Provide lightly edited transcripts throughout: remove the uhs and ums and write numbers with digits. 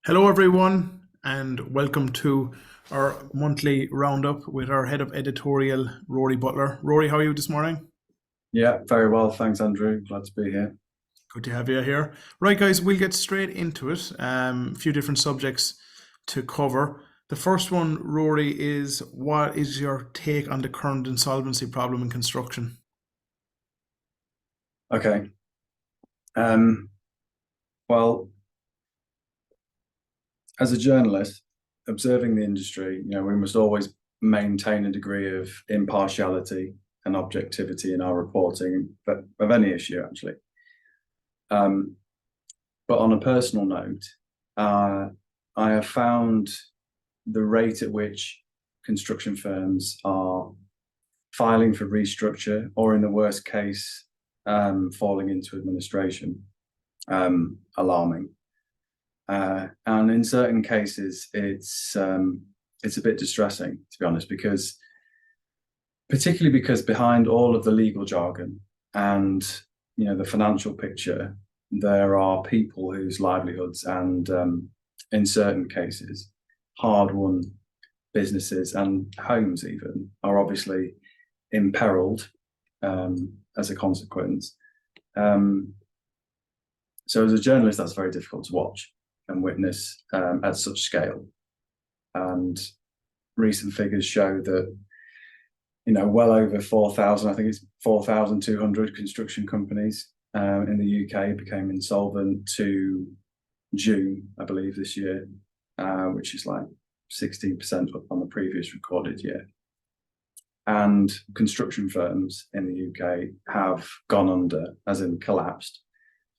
Hello, everyone, and welcome to our monthly roundup with our head of editorial, Rory Butler. Rory, how are you this morning? Yeah, very well. Thanks, Andrew. Glad to be here. Good to have you here. Right, guys, we'll get straight into it. A few different subjects to cover. The first one, Rory, is what is your take on the current insolvency problem in construction? Okay. Um, well, as a journalist, observing the industry, we must always maintain a degree of impartiality and objectivity in our reporting of any issue, actually. Um, but on a personal note, uh, I have found the rate at which construction firms are filing for restructure, or in the worst case, falling into administration, alarming. And in certain cases, it's a bit distressing, to be honest, because particularly because behind all of the legal jargon and the financial picture, there are people whose livelihoods and in certain cases, hard-won businesses and homes even are obviously imperiled as a consequence. Um, so as a journalist, that's very difficult to watch and witness at such scale. And recent figures show that, well over 4,000, I think it's 4,200 construction companies in the UK became insolvent to June, I believe, this year, which is like 16% up on the previous recorded year. And construction firms in the UK have gone under, as in collapsed,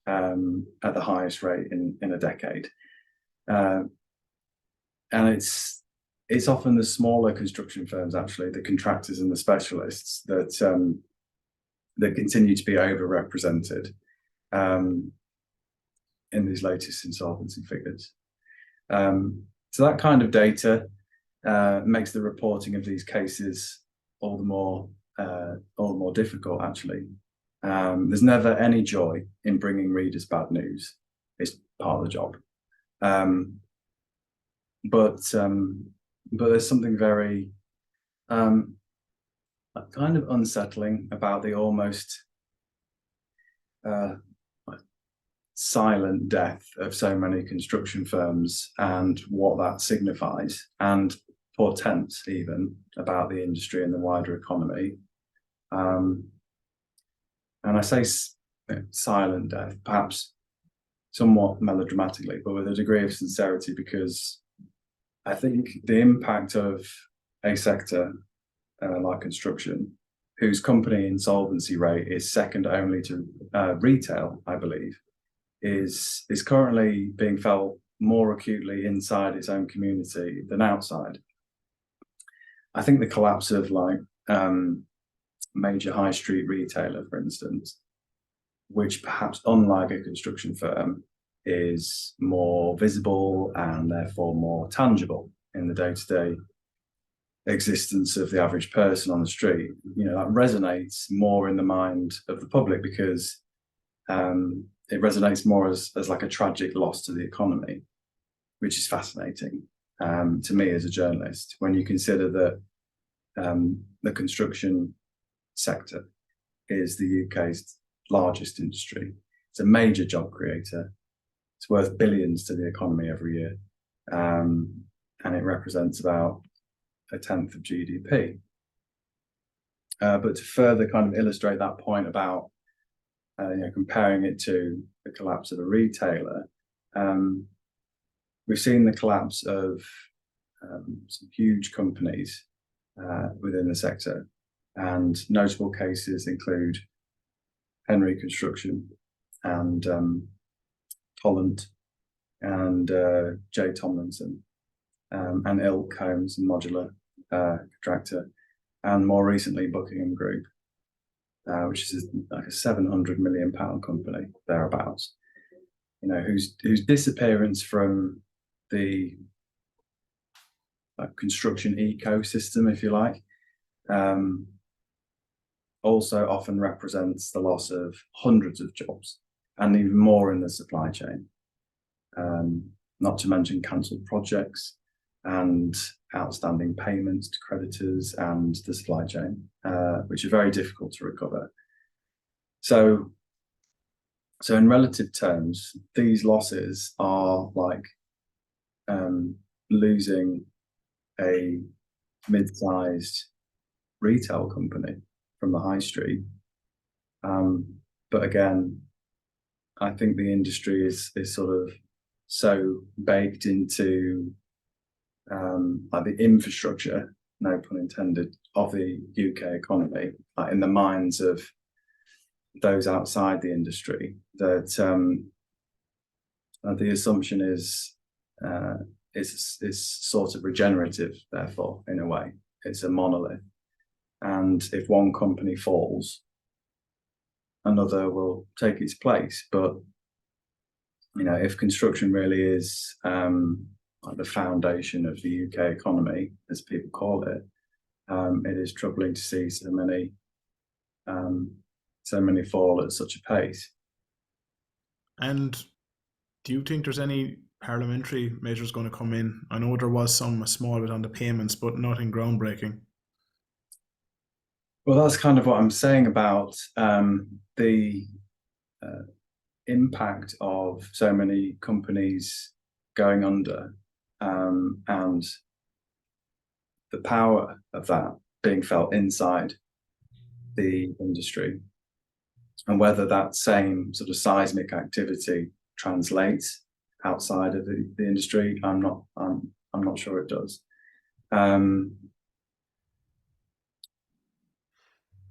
at the highest rate in a decade. Uh, and it's often the smaller construction firms, actually, the contractors and the specialists that continue to be overrepresented in these latest insolvency figures. So that kind of data makes the reporting of these cases all the more difficult, actually. There's never any joy in bringing readers bad news. It's part of the job. Um, but there's something very um, kind of unsettling about the almost uh, silent death of so many construction firms and what that signifies and portents even about the industry and the wider economy. Um, and I say silent death, perhaps somewhat melodramatically, but with a degree of sincerity, because I think the impact of a sector like construction, whose company insolvency rate is second only to retail, I believe, is currently being felt more acutely inside its own community than outside. I think the collapse of major high street retailer, for instance, which perhaps unlike a construction firm is more visible and therefore more tangible in the day-to-day existence of the average person on the street, that resonates more in the mind of the public because it resonates more as like a tragic loss to the economy, which is fascinating to me as a journalist when you consider that the construction sector is the UK's largest industry. It's a major job creator. It's worth billions to the economy every year, and it represents about a tenth of GDP. But to further kind of illustrate that point about comparing it to the collapse of a retailer, we've seen the collapse of some huge companies within the sector, and notable cases include Henry Construction and Holland and J. Tomlinson and Ilk Homes and Modular Contractor, and more recently Buckingham Group, which is like a £700 million company thereabouts. Whose disappearance from the construction ecosystem, if you like, also often represents the loss of hundreds of jobs and even more in the supply chain. not to mention cancelled projects and outstanding payments to creditors and the supply chain, which are very difficult to recover. So in relative terms, these losses are like losing a mid-sized retail company from the high street. But again, I think the industry is sort of so baked into like the infrastructure, no pun intended, of the UK economy, like in the minds of those outside the industry, that the assumption is sort of regenerative. Therefore, in a way, it's a monolith, and if one company falls, another will take its place. But if construction really is like the foundation of the UK economy, as people call it, it is troubling to see so many fall at such a pace. And do you think there's any parliamentary measures going to come in? I know there was a small bit on the payments, but nothing groundbreaking. Well, that's kind of what I'm saying about the impact of so many companies going under, and the power of that being felt inside the industry, and whether that same sort of seismic activity translates outside of the industry. I'm not sure it does.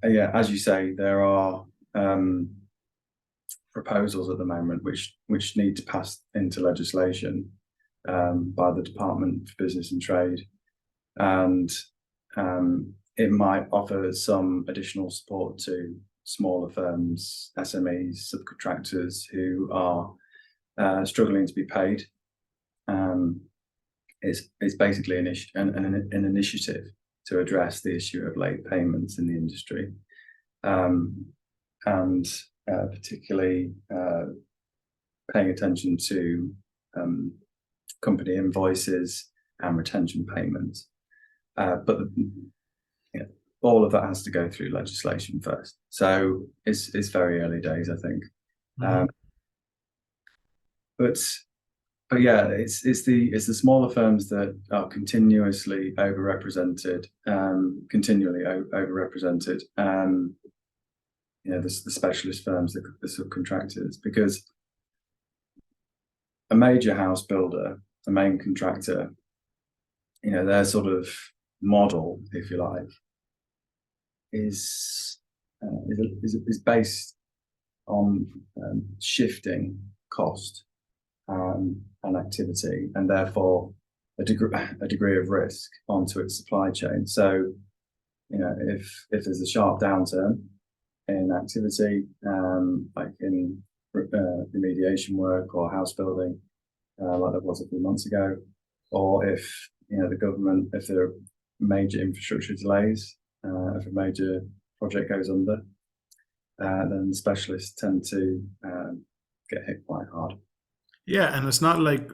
Yeah, as you say, there are proposals at the moment which need to pass into legislation by the Department for Business and Trade, and it might offer some additional support to smaller firms, SMEs, subcontractors who are struggling to be paid. It's basically an initiative to address the issue of late payments in the industry, and particularly paying attention to company invoices and retention payments. But all of that has to go through legislation first. So it's very early days, I think. Mm-hmm. But yeah, it's the smaller firms that are continually overrepresented. The specialist firms, the subcontractors, because a major house builder, the main contractor, their sort of model, if you like, is based on shifting cost and activity, and therefore a degree of risk onto its supply chain. So, if there's a sharp downturn in activity, like in remediation work or house building, like there was a few months ago, or if the government, if there are major infrastructure delays, if a major project goes under, then specialists tend to get hit quite hard. Yeah, and it's not like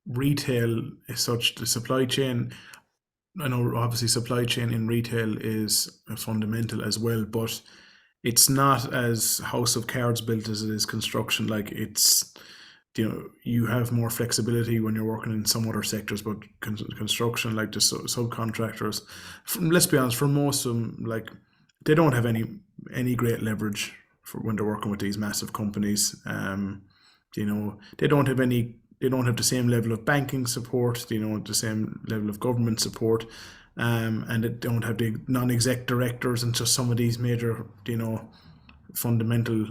retail is such. The supply chain, I know obviously supply chain in retail is fundamental as well, but it's not as house of cards built as it is construction. Like it's, you have more flexibility when you're working in some other sectors, but construction, like the subcontractors, let's be honest, for most of them, like they don't have any great leverage for when they're working with these massive companies. They don't have the same level of banking support, the same level of government support, and they don't have the non-exec directors and just some of these major, fundamental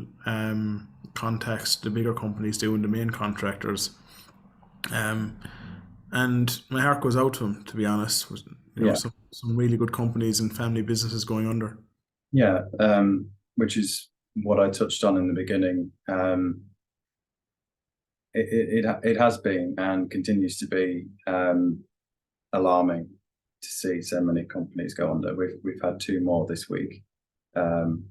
contacts the bigger companies do and the main contractors. And my heart goes out to them, to be honest. Some really good companies and family businesses going under. Yeah, which is what I touched on in the beginning. It has been and continues to be alarming to see so many companies go under. We've had 2 more this week, and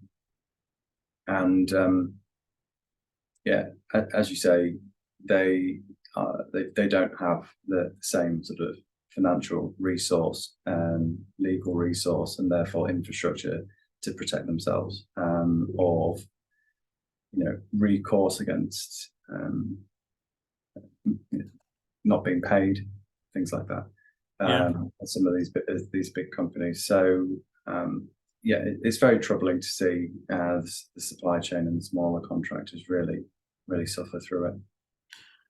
as you say, they they don't have the same sort of financial resource, legal resource, and therefore infrastructure to protect themselves, or recourse against not being paid, things like that. Yeah. Some of these big companies. So yeah, it's very troubling to see the supply chain and the smaller contractors really suffer through it.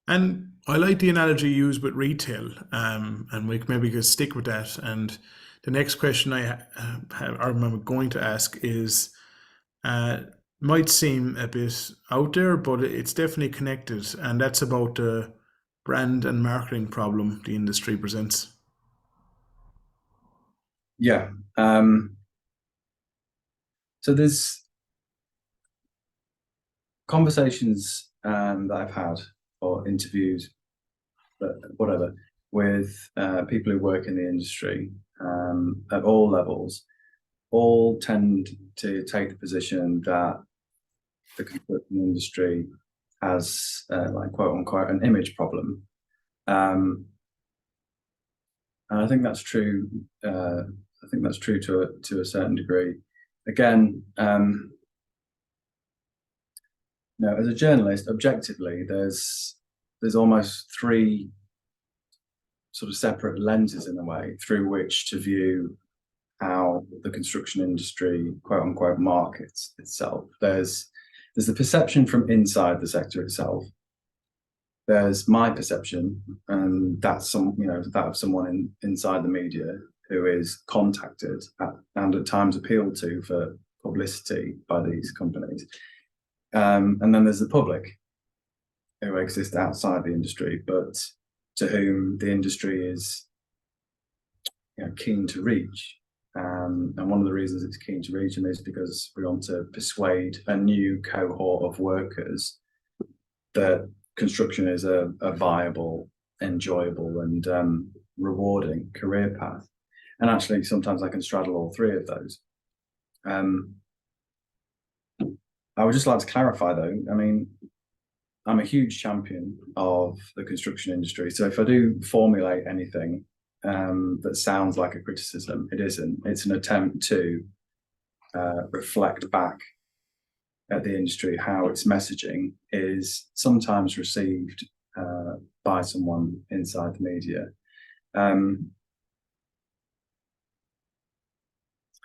And I like the analogy used with retail, and we maybe could stick with that. And the next question I'm going to ask is, uh, might seem a bit out there, but it's definitely connected, and that's about the brand and marketing problem the industry presents. Yeah. So there's conversations that I've had, or interviews, but whatever, with people who work in the industry at all levels, all tend to take the position that the construction industry has, like, quote unquote, an image problem. And I think that's true. I think that's true to a certain degree. Again, as a journalist, objectively, there's almost three sort of separate lenses in a way through which to view how the construction industry, quote unquote, markets itself. There's the perception from inside the sector itself. There's my perception, and that's that of someone inside the media who is contacted and at times appealed to for publicity by these companies. And then there's the public who exist outside the industry, but to whom the industry is keen to reach. And one of the reasons it's keen to reach them is because we want to persuade a new cohort of workers that construction is a viable, enjoyable, and rewarding career path. And actually, sometimes I can straddle all three of those. I would just like to clarify, though, I mean, I'm a huge champion of the construction industry. So if I do formulate anything that sounds like a criticism, it isn't. It's an attempt to reflect back at the industry how its messaging is sometimes received by someone inside the media.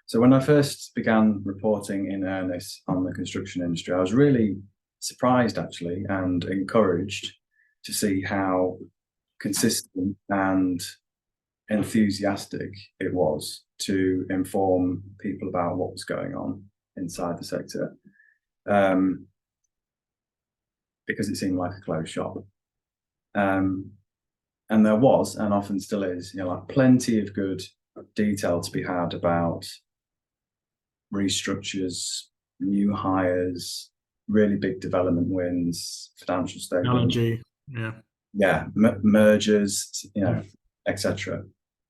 So when I first began reporting in earnest on the construction industry, I was really surprised, actually, and encouraged to see how consistent and enthusiastic it was to inform people about what was going on inside the sector, because it seemed like a closed shop. And there was, and often still is, like, plenty of good detail to be had about restructures, new hires, really big development wins, financial statements, Technology, yeah, mergers, etc.,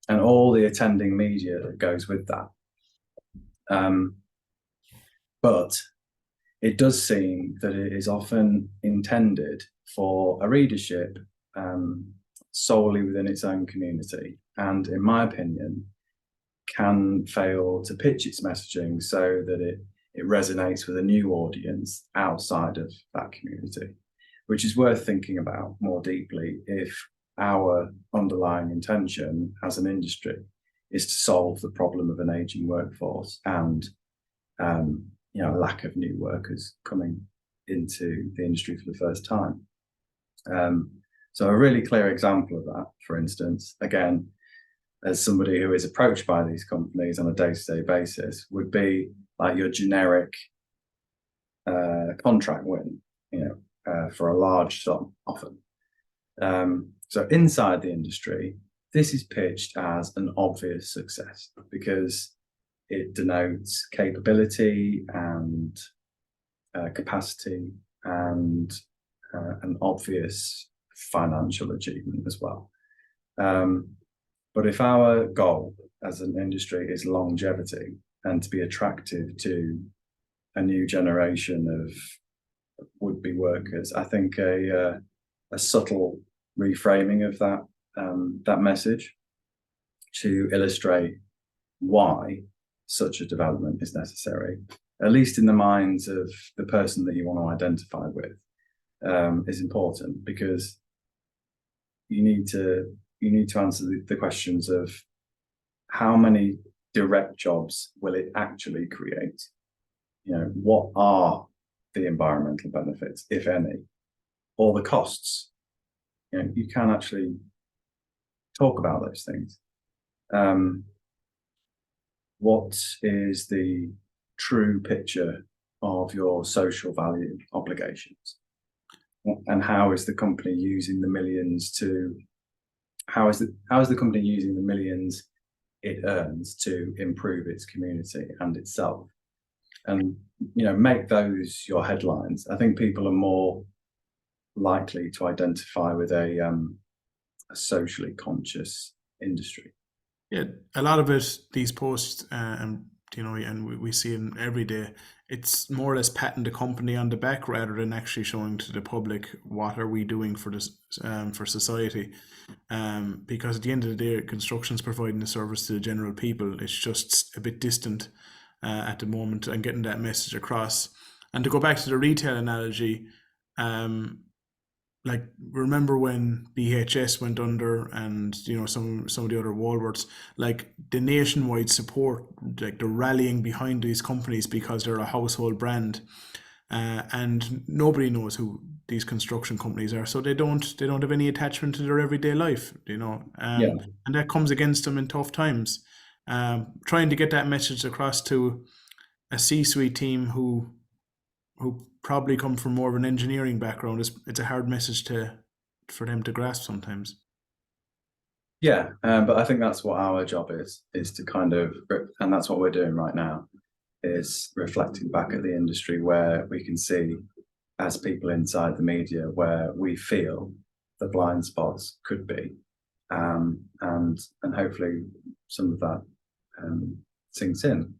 and all the attending media that goes with that. But it does seem that it is often intended for a readership solely within its own community, and in my opinion, can fail to pitch its messaging so that it resonates with a new audience outside of that community, which is worth thinking about more deeply if our underlying intention as an industry is to solve the problem of an aging workforce and lack of new workers coming into the industry for the first time. So a really clear example of that, for instance, again, as somebody who is approached by these companies on a day-to-day basis, would be like your generic contract win, for a large sum often. So inside the industry, this is pitched as an obvious success because it denotes capability and capacity and an obvious financial achievement as well. But if our goal as an industry is longevity and to be attractive to a new generation of would-be workers, I think a subtle reframing of that message to illustrate why such a development is necessary, at least in the minds of the person that you want to identify with, is important, because you need to answer the questions of how many direct jobs will it actually create? What are the environmental benefits, if any, or the costs? You can actually talk about those things. What is the true picture of your social value obligations? And how is the company using the millions how is the company using the millions it earns to improve its community and itself? And make those your headlines. I think people are more likely to identify with a socially conscious industry. Yeah, a lot of it, these posts, and we see it every day. It's more or less patting the company on the back rather than actually showing to the public what are we doing for this, for society. Because at the end of the day, construction's providing a service to the general people. It's just a bit distant at the moment, and getting that message across. And to go back to the retail analogy, like, remember when BHS went under, and some of the other Walmarts, like the nationwide support, like the rallying behind these companies because they're a household brand, and nobody knows who these construction companies are, so they don't have any attachment to their everyday life, Yeah. and that comes against them in tough times. Trying to get that message across to a C-suite team who probably come from more of an engineering background, it's a hard message for them to grasp sometimes. Yeah, but I think that's what our job is to kind of, and that's what we're doing right now, is reflecting back at the industry where we can see, as people inside the media, where we feel the blind spots could be, and hopefully some of that sinks in.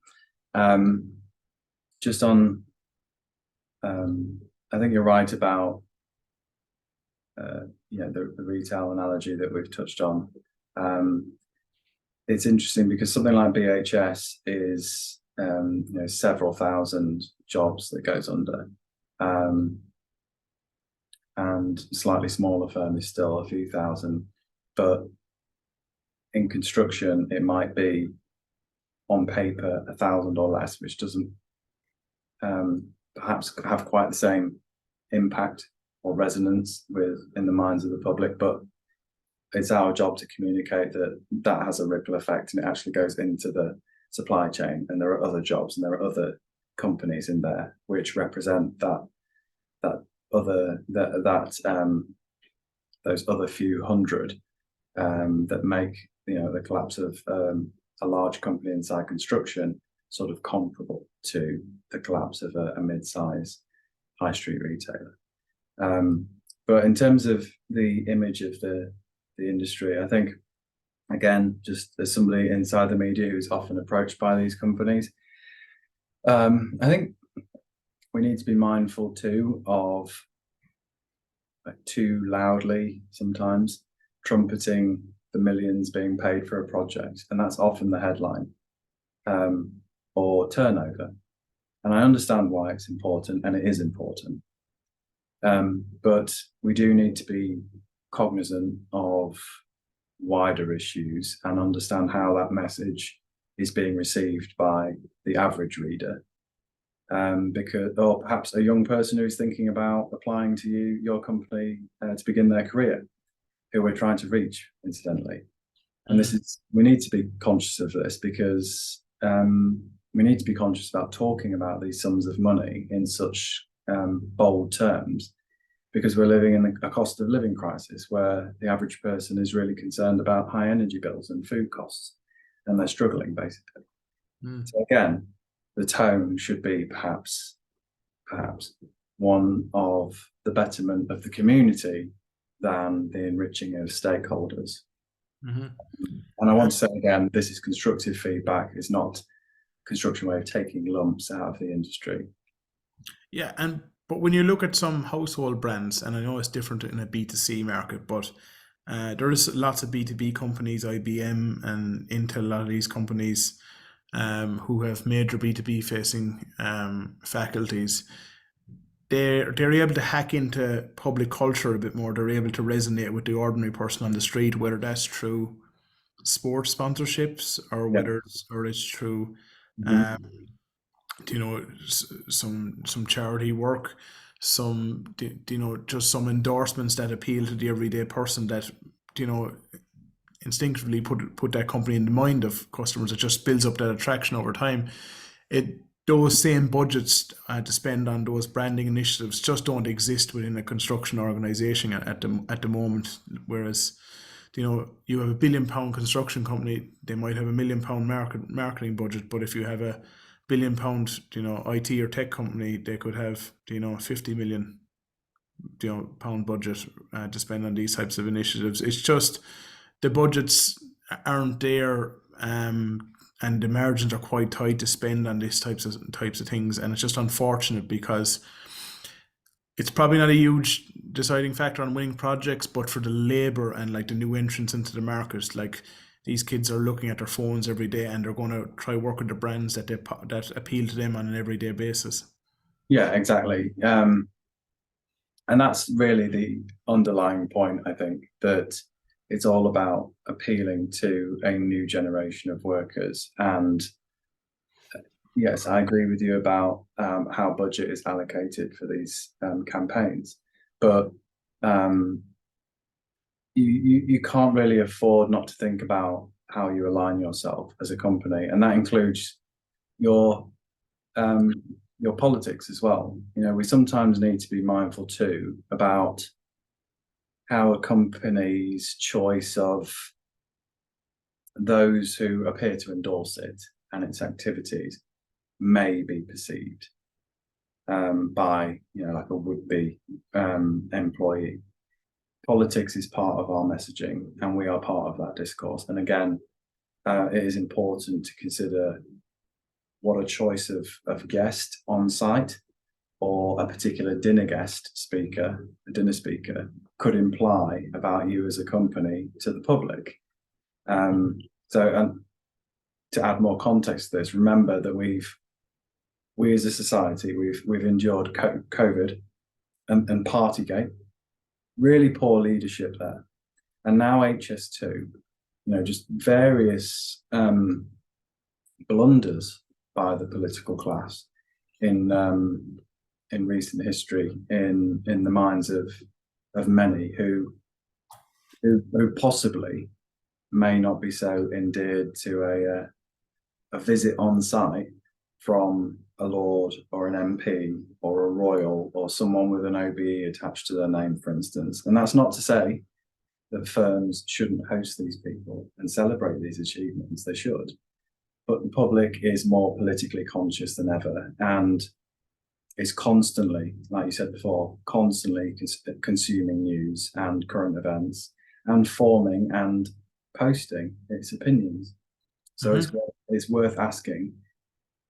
Just on, I think you're right about the retail analogy that we've touched on. It's interesting because something like BHS is several thousand jobs that goes under, and slightly smaller firm is still a few thousand. But in construction, it might be on paper 1,000 or less, which doesn't perhaps have quite the same impact or resonance in the minds of the public, but it's our job to communicate that has a ripple effect, and it actually goes into the supply chain, and there are other jobs and there are other companies in there which represent those other few hundred that make the collapse of a large company inside construction sort of comparable to the collapse of a mid-size high street retailer. But in terms of the image of the industry, I think, again, just as somebody inside the media who's often approached by these companies, I think we need to be mindful too of too loudly sometimes trumpeting the millions being paid for a project, and that's often the headline, or turnover. And I understand why it's important, and it is important. But we do need to be cognizant of wider issues and understand how that message is being received by the average reader. Or perhaps a young person who's thinking about applying to your company to begin their career, who we're trying to reach, incidentally. And we need to be conscious of this, because we need to be conscious about talking about these sums of money in such bold terms, because we're living in a cost of living crisis where the average person is really concerned about high energy bills and food costs, and they're struggling, basically. So again, the tone should be perhaps one of the betterment of the community than the enriching of stakeholders. And I want to say again, this is constructive feedback. It's not construction way of taking lumps out of the industry. Yeah, and But when you look at some household brands, and I know it's different in a B2C market, but there is lots of B2B companies, IBM and Intel, a lot of these companies who have major B2B facing faculties. They're able to hack into public culture a bit more. They're able to resonate with the ordinary person on the street, whether that's through sports sponsorships or Yeah. whether it's through Mhm. um, some charity work, just some endorsements that appeal to the everyday person that you know instinctively put that company in the mind of customers. It just builds up that attraction over time. It Those same budgets to spend on those branding initiatives just don't exist within a construction organization at the moment. Whereas, you have a £1 billion construction company, they might have £1 million marketing budget, but if you have a £1 billion, IT or tech company, they could have, 50 million, pound budget to spend on these types of initiatives. It's just the budgets aren't there, and the margins are quite tight to spend on these types of things, and it's just unfortunate because it's probably not a huge deciding factor on winning projects, but for the labor and like the new entrants into the market, like these kids are looking at their phones every day and they're going to try work with the brands that appeal to them on an everyday basis. Yeah, exactly. And that's really the underlying point, I think, that it's all about appealing to a new generation of workers. And yes, I agree with you about how budget is allocated for these campaigns, but um, you can't really afford not to think about how you align yourself as a company, and that includes your um, your politics as well. We sometimes need to be mindful too about how a company's choice of those who appear to endorse it and its activities may be perceived by like a would-be employee. Politics is part of our messaging, and we are part of that discourse. And again, it is important to consider what a choice of guest on site or a particular dinner speaker could imply about you as a company to the public. So to add more context to this, remember that we as a society, we've endured COVID and Partygate, really poor leadership there, and now HS2, just various blunders by the political class in recent history, in the minds of many who possibly may not be so endeared to a visit on site from a lord or an MP or a royal or someone with an OBE attached to their name, for instance. And that's not to say that firms shouldn't host these people and celebrate these achievements. They should. But the public is more politically conscious than ever, and is constantly, like you said before, constantly consuming news and current events and forming and posting its opinions. So Mm-hmm. it's worth asking,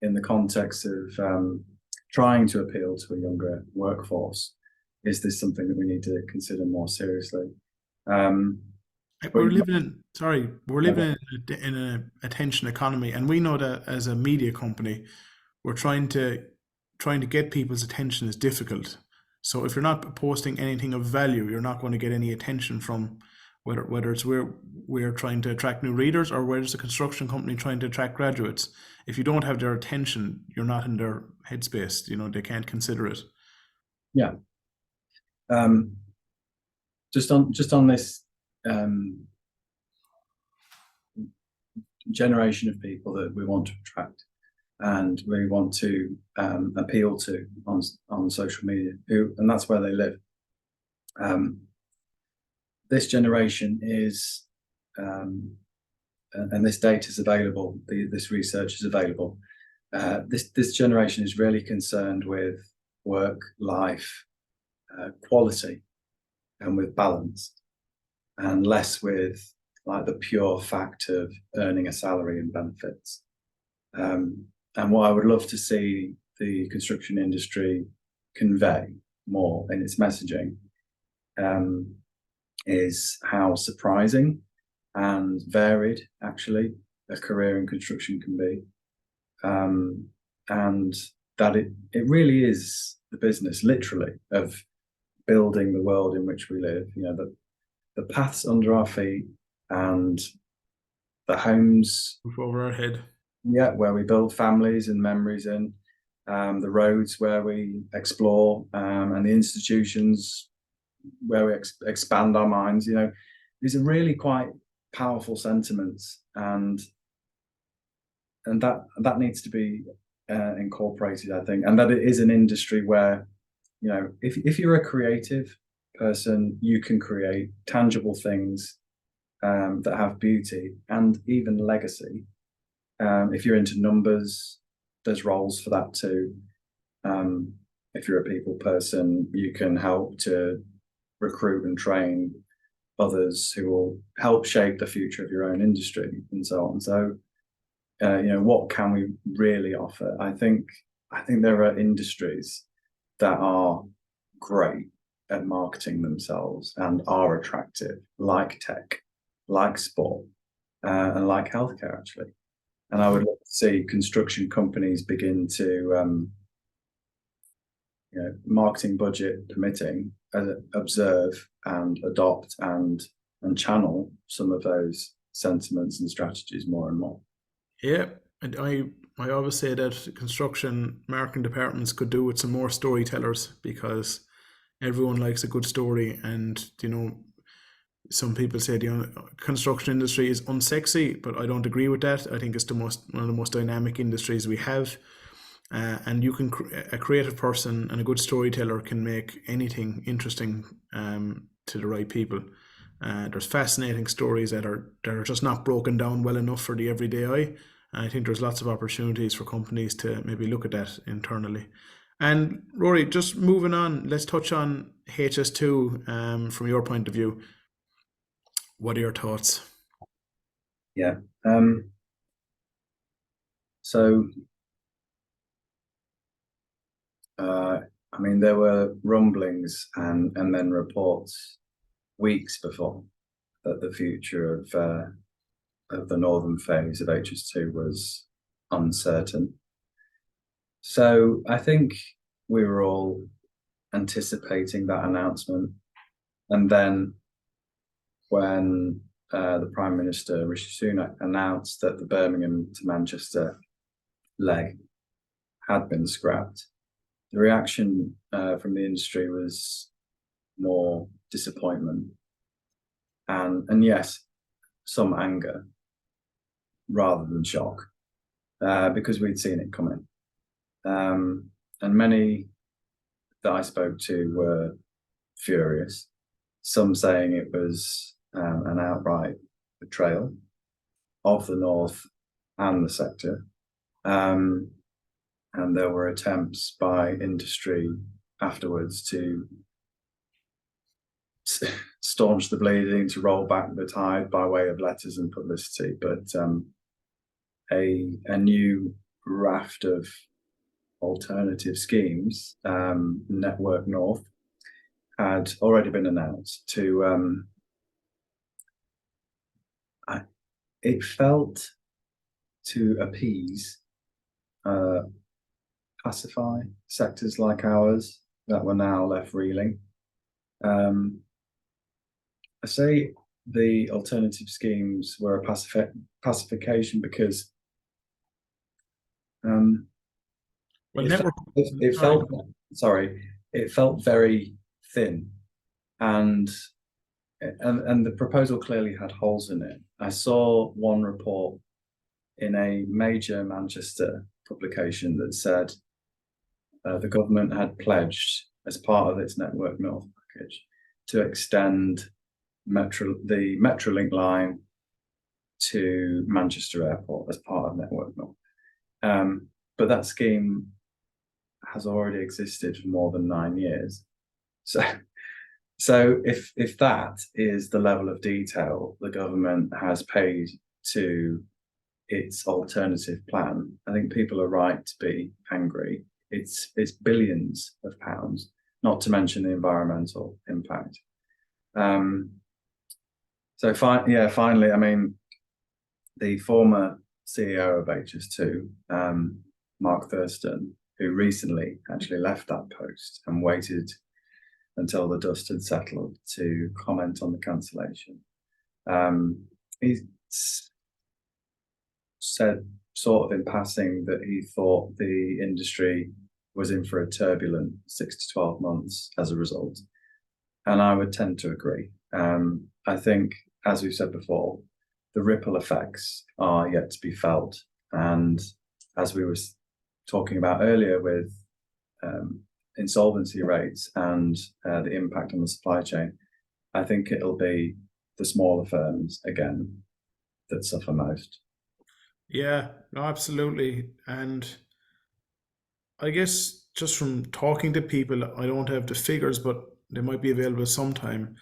in the context of trying to appeal to a younger workforce, is this something that we need to consider more seriously? But We're living in an attention economy, and we know that as a media company, we're trying to get people's attention is difficult. So if you're not posting anything of value, you're not going to get any attention from whether it's we're trying to attract new readers or whether it's a construction company trying to attract graduates. If you don't have their attention, you're not in their headspace. They can't consider it. yeah, um, just on this um, generation of people that we want to attract and we want to appeal to on social media, and that's where they live. This generation is, and this data is available, this research is available. This generation is really concerned with work life quality and with balance, and less with like the pure fact of earning a salary and benefits. And what I would love to see the construction industry convey more in its messaging is how surprising and varied actually a career in construction can be, and that it really is the business, literally, of building the world in which we live. You know, the paths under our feet and the homes Roof over our head. yeah, where we build families and memories in, the roads where we explore, and the institutions where we expand our minds. You know, these are really quite powerful sentiments, and that needs to be incorporated, I think, and that it is an industry where, you know, if you're a creative person, you can create tangible things that have beauty and even legacy. If you're into numbers, there's roles for that too. If you're a people person, you can help to recruit and train others who will help shape the future of your own industry and so on. So, you know, what can we really offer? I think there are industries that are great at marketing themselves and are attractive, like tech, like sport, and like healthcare, actually. And I would love to see construction companies begin to, you know, marketing budget permitting, observe and adopt and channel some of those sentiments and strategies more and more. Yeah, and I always say that construction marketing departments could do with some more storytellers, because everyone likes a good story. And you know, some people say the construction industry is unsexy, but I don't agree with that. I think it's one of the most dynamic industries we have. And you can a creative person and a good storyteller can make anything interesting to the right people. There's fascinating stories that are just not broken down well enough for the everyday eye. And I think there's lots of opportunities for companies to maybe look at that internally. And Rory, just moving on, let's touch on HS2 from your point of view. What are your thoughts? Yeah. So, I mean, there were rumblings and then reports weeks before that the future of the northern phase of HS2 was uncertain. So I think we were all anticipating that announcement, and then when the Prime Minister Rishi Sunak announced that the Birmingham to Manchester leg had been scrapped, the reaction from the industry was more disappointment and yes, some anger rather than shock, because we'd seen it coming. And many that I spoke to were furious, some saying it was an outright betrayal of the North and the sector. And there were attempts by industry afterwards to staunch the bleeding, to roll back the tide by way of letters and publicity. But a new raft of alternative schemes, Network North, had already been announced to, it felt to appease, pacify sectors like ours that were now left reeling. I say the alternative schemes were a pacification because Well, it network. felt it felt very thin, and the proposal clearly had holes in it. I saw one report in a major Manchester publication that said the government had pledged, as part of its Network North package, to extend the Metrolink line to Manchester Airport as part of Network North. But that scheme has already existed for more than 9 years. So if that is the level of detail the government has paid to its alternative plan, I think people are right to be angry. it's billions of pounds, not to mention the environmental impact. Finally, I mean, the former CEO of HS2, Mark Thurston, who recently actually left that post and waited until the dust had settled to comment on the cancellation. He said, sort of in passing, that he thought the industry was in for a turbulent 6 to 12 months as a result. And I would tend to agree. I think, as we've said before, the ripple effects are yet to be felt. And as we were talking about earlier with insolvency rates and the impact on the supply chain, I think it'll be the smaller firms again that suffer most. Yeah, no, absolutely. And I guess just from talking to people, I don't have the figures, but they might be available sometime.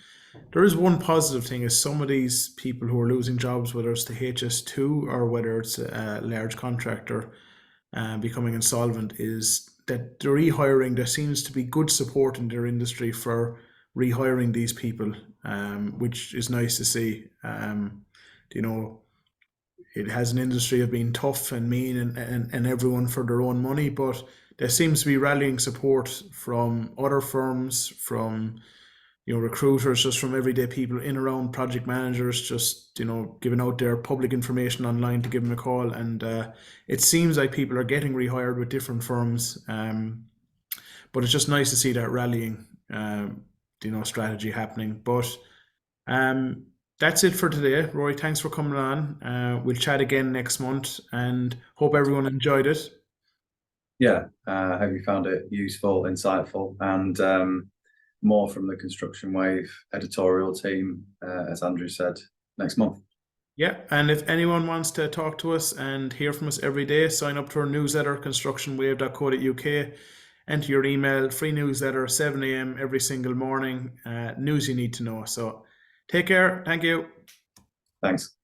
There is one positive thing: is some of these people who are losing jobs, whether it's the HS2 or whether it's a large contractor becoming insolvent, is that the rehiring, there seems to be good support in their industry for rehiring these people, which is nice to see. You know, it has an industry of being tough and mean and everyone for their own money, but there seems to be rallying support from other firms, from recruiters, just from everyday people in around project managers, just giving out their public information online to give them a call, and it seems like people are getting rehired with different firms, but it's just nice to see that rallying strategy happening. But um, that's it for today, Roy. Thanks for coming on. We'll chat again next month, and hope everyone enjoyed it. Yeah, I hope you found it useful, insightful, and more from the Construction Wave editorial team, as Andrew said, next month. Yeah, and if anyone wants to talk to us and hear from us every day, sign up to our newsletter, constructionwave.co.uk. Enter your email, free newsletter, 7 a.m. every single morning. News you need to know. So take care. Thank you. Thanks.